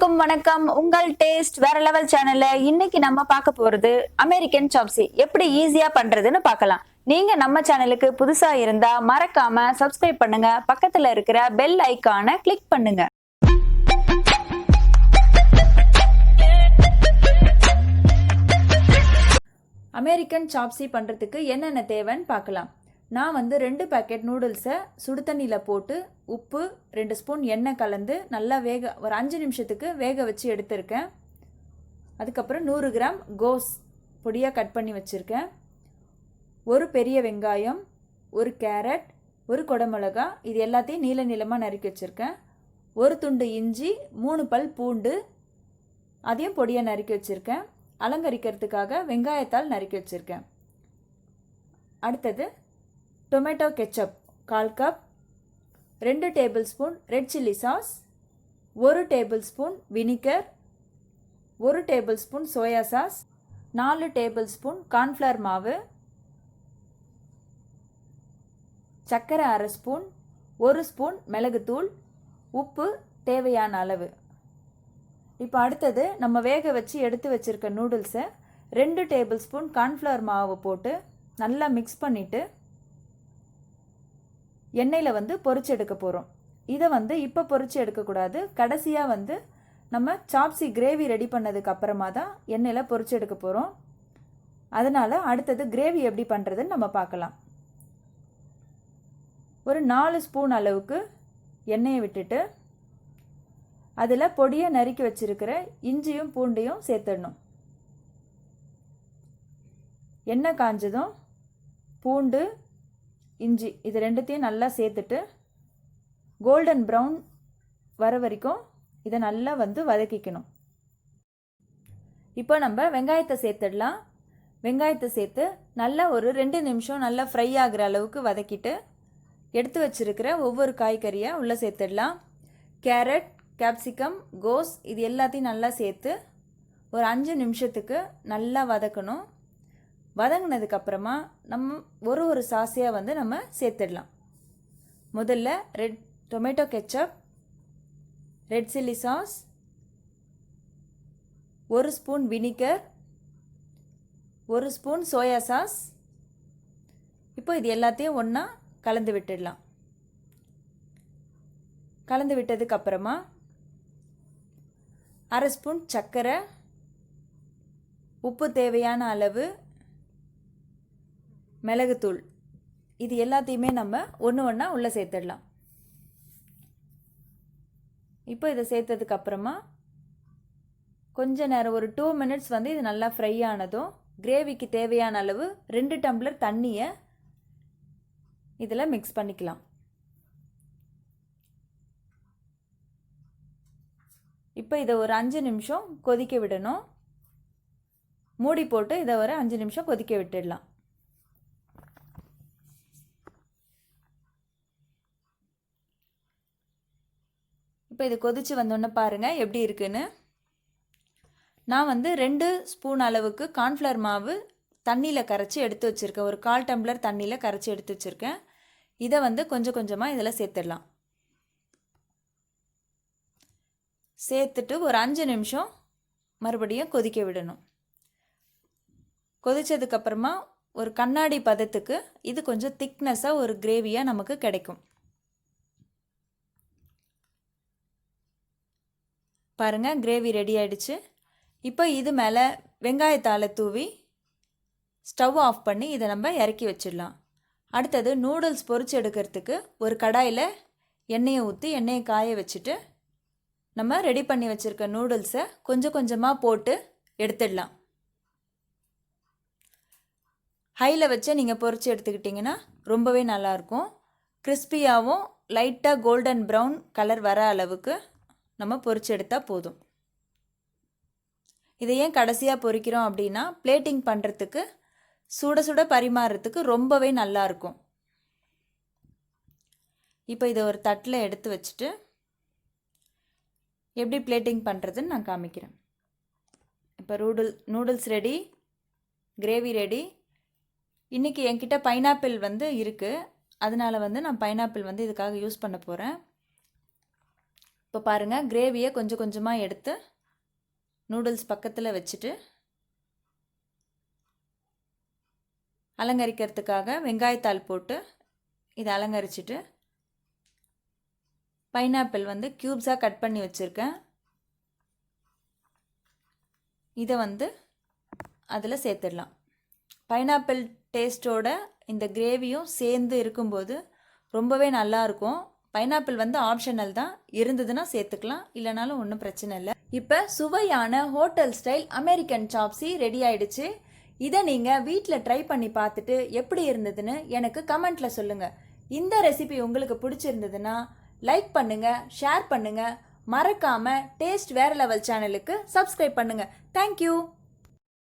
அனைவருக்கும் வணக்கம். உங்கள் டேஸ்ட் வேற லெவல் சேனல்ல இன்னைக்கு நம்ம பார்க்க போறது அமெரிக்கன் சாப்ஸி எப்படி ஈஸியா பண்றதுன்னு பார்க்கலாம். நீங்க நம்ம சேனலுக்கு புதுசா இருந்தா மறக்காம சப்ஸ்கிரைப் பண்ணுங்க, பக்கத்துல இருக்கிற பெல் ஐகானை கிளிக் பண்ணுங்க. அமெரிக்கன் சாப்ஸி பண்றதுக்கு என்னென்ன தேவைன்னு பார்க்கலாம். நான் வந்து 2 பேக்கெட் நூடுல்ஸை சுடு தண்ணியில் போட்டு உப்பு 2 ஸ்பூன் எண்ணெய் கலந்து நல்லா ஒரு 5 நிமிஷத்துக்கு வேக வச்சு எடுத்திருக்கேன். அதுக்கப்புறம் 100 கிராம் கோஸ் பொடியாக கட் பண்ணி வச்சுருக்கேன். ஒரு பெரிய வெங்காயம், ஒரு கேரட், ஒரு குடமிளகா, இது எல்லாத்தையும் நீள நீளமாக நறுக்கி வச்சுருக்கேன். ஒரு துண்டு இஞ்சி, 3 பல் பூண்டு, அதையும் பொடியாக நறுக்கி வச்சுருக்கேன். அலங்கரிக்கிறதுக்காக வெங்காயத்தால் நறுக்கி வச்சுருக்கேன். அடுத்தது tomato ketchup 1/4 cup, 2 table spoon red chilli sauce, 1 table spoon vinegar, 1 table spoon soya sauce, 4 table spoon cornflour மாவு, சர்க்கரை 1/2 ஸ்பூன், 1 ஸ்பூன் மிளகுத்தூள், உப்பு தேவையான அளவு. இப்போ அடுத்தது நம்ம வேக வச்சு எடுத்து வச்சுருக்க நூடுல்ஸை 2 டேபிள் ஸ்பூன் கார்ன்ஃப்ளவர் மாவு போட்டு நல்லா மிக்ஸ் பண்ணிவிட்டு எண்ணெயில் வந்து பொரிச்சு எடுக்க போகிறோம். இதை வந்து இப்போ பொரிச்சு எடுக்கக்கூடாது, கடைசியாக வந்து நம்ம சாப்ஸி கிரேவி ரெடி பண்ணதுக்கு அப்புறமா தான் எண்ணெயில் பொரிச்சு எடுக்க போகிறோம். அதனால் அடுத்தது கிரேவி எப்படி பண்ணுறதுன்னு நம்ம பார்க்கலாம். ஒரு 4 ஸ்பூன் அளவுக்கு எண்ணெயை விட்டுட்டு அதில் பொடியை நறுக்கி வச்சிருக்கிற இஞ்சியும் பூண்டையும் சேர்த்துடணும். எண்ணெய் காஞ்சதும் பூண்டு, இஞ்சி இது ரெண்டுத்தையும் நல்லா சேர்த்துட்டு கோல்டன் ப்ரௌன் வர வரைக்கும் இதை நல்லா வந்து வதக்கிக்கணும். இப்போ நம்ம வெங்காயத்தை சேர்த்துடலாம். வெங்காயத்தை சேர்த்து நல்லா ஒரு 2 நிமிஷம் நல்லா ஃப்ரை ஆகிற அளவுக்கு வதக்கிட்டு எடுத்து வச்சிருக்கிற ஒவ்வொரு காய்கறியாக உள்ளே சேர்த்துடலாம். கேரட், கேப்சிகம், கோஸ் இது எல்லாத்தையும் நல்லா சேர்த்து ஒரு 5 நிமிஷத்துக்கு நல்லா வதக்கணும். வதங்கினதுக்கப்புறமா நம்ம ஒரு சாஸையாக வந்து நம்ம சேர்த்துடலாம். முதல்ல red tomato ketchup, red chilli sauce, 1 spoon vinegar, 1 spoon soya sauce. இப்போ இது எல்லாத்தையும் ஒன்றா கலந்து விட்டுடலாம். கலந்து விட்டதுக்கப்புறமா 1/2 ஸ்பூன் சர்க்கரை, உப்பு தேவையான அளவு, மிளகுத்தூள் இது எல்லாத்தையுமே நம்ம ஒன்றா உள்ளே சேர்த்துடலாம். இப்போ இதை சேர்த்ததுக்கப்புறமா கொஞ்ச நேரம் ஒரு 2 மினிட்ஸ் வந்து இது நல்லா ஃப்ரை ஆனதும் கிரேவிக்கு தேவையான அளவு 2 டம்ளர் தண்ணியை இதில் மிக்ஸ் பண்ணிக்கலாம். இப்போ இதை ஒரு 5 நிமிஷம் கொதிக்க விடணும். மூடி போட்டு இதை ஒரு 5 நிமிஷம் கொதிக்க விட்டுடலாம். இப்போ இது கொதித்து வந்தோன்னே பாருங்கள் எப்படி இருக்குன்னு. நான் வந்து 2 ஸ்பூன் அளவுக்கு கார்ன்ஃப்ளவர் மாவு தண்ணியில் கரைச்சி எடுத்து வச்சுருக்கேன். ஒரு 1/4 டம்ளர் தண்ணியில் கரைச்சி எடுத்து வச்சுருக்கேன். இதை வந்து கொஞ்சம் கொஞ்சமாக இதில் சேர்த்துடலாம். சேர்த்துட்டு ஒரு 5 நிமிஷம் மறுபடியும் கொதிக்க விடணும். கொதித்ததுக்கப்புறமா ஒரு கண்ணாடி பதத்துக்கு இது கொஞ்சம் திக்னஸாக ஒரு கிரேவியாக நமக்கு கிடைக்கும். பாருங்கள் கிரேவி ரெடி ஆகிடுச்சு. இப்போ இது மேலே வெங்காயத்தாளை தூவி ஸ்டவ் ஆஃப் பண்ணி இதை நம்ம இறக்கி வச்சிடலாம். அடுத்தது நூடுல்ஸ் பொரிச்சு எடுக்கிறதுக்கு ஒரு கடாயில் எண்ணெயை ஊற்றி எண்ணெயை காய வச்சுட்டு நம்ம ரெடி பண்ணி வச்சுருக்க நூடுல்ஸை கொஞ்சம் கொஞ்சமாக போட்டு எடுத்துடலாம். ஹையில் வச்சு நீங்கள் பொரிச்சு எடுத்துக்கிட்டிங்கன்னா ரொம்பவே நல்லாயிருக்கும். கிறிஸ்பியாகவும் லைட்டாக கோல்டன் ப்ரௌன் கலர் வர அளவுக்கு நம்ம பொரிச்சு எடுத்தால் போதும். இதை ஏன் கடைசியாக பொரிக்கிறோம் அப்படின்னா பிளேட்டிங் பண்ணுறதுக்கு சுட சுட பரிமாறுறதுக்கு ரொம்பவே நல்லாயிருக்கும். இப்போ இதை ஒரு தட்டில் எடுத்து வச்சுட்டு எப்படி பிளேட்டிங் பண்ணுறதுன்னு நான் காமிக்கிறேன். இப்போ நூடுல்ஸ் ரெடி, கிரேவி ரெடி. இன்றைக்கி என்கிட்ட பைனாப்பிள் வந்து இருக்குது, அதனால் வந்து நான் பைனாப்பிள் வந்து இதுக்காக யூஸ் பண்ண போகிறேன். இப்போ பாருங்கள், கிரேவியை கொஞ்சம் கொஞ்சமாக எடுத்து நூடுல்ஸ் பக்கத்தில் வச்சுட்டு அலங்கரிக்கிறதுக்காக வெங்காயத்தாள் போட்டு இதை அலங்கரிச்சிட்டு பைனாப்பிள் வந்து க்யூப்ஸாக கட் பண்ணி வச்சுருக்கேன். இதை வந்து அதில் சேர்த்துடலாம். பைனாப்பிள் டேஸ்ட்டோட இந்த கிரேவியும் சேர்ந்து இருக்கும்போது ரொம்பவே நல்லாயிருக்கும். பைனாப்பிள் வந்து ஆப்ஷனல் தான், இருந்ததுன்னா சேர்த்துக்கலாம், இல்லைனாலும் ஒன்றும் பிரச்சனை இல்லை. இப்போ சுவையான ஹோட்டல் ஸ்டைல் அமெரிக்கன் சாப்ஸி ரெடி ஆயிடுச்சு. இதை நீங்கள் வீட்டில் ட்ரை பண்ணி பார்த்துட்டு எப்படி இருந்ததுன்னு எனக்கு கமெண்ட்டில் சொல்லுங்கள். இந்த ரெசிபி உங்களுக்கு பிடிச்சிருந்ததுன்னா லைக் பண்ணுங்கள், ஷேர் பண்ணுங்கள், மறக்காமல் டேஸ்ட் வேற லெவல் சேனலுக்கு சப்ஸ்கிரைப் பண்ணுங்கள். தேங்க்யூ.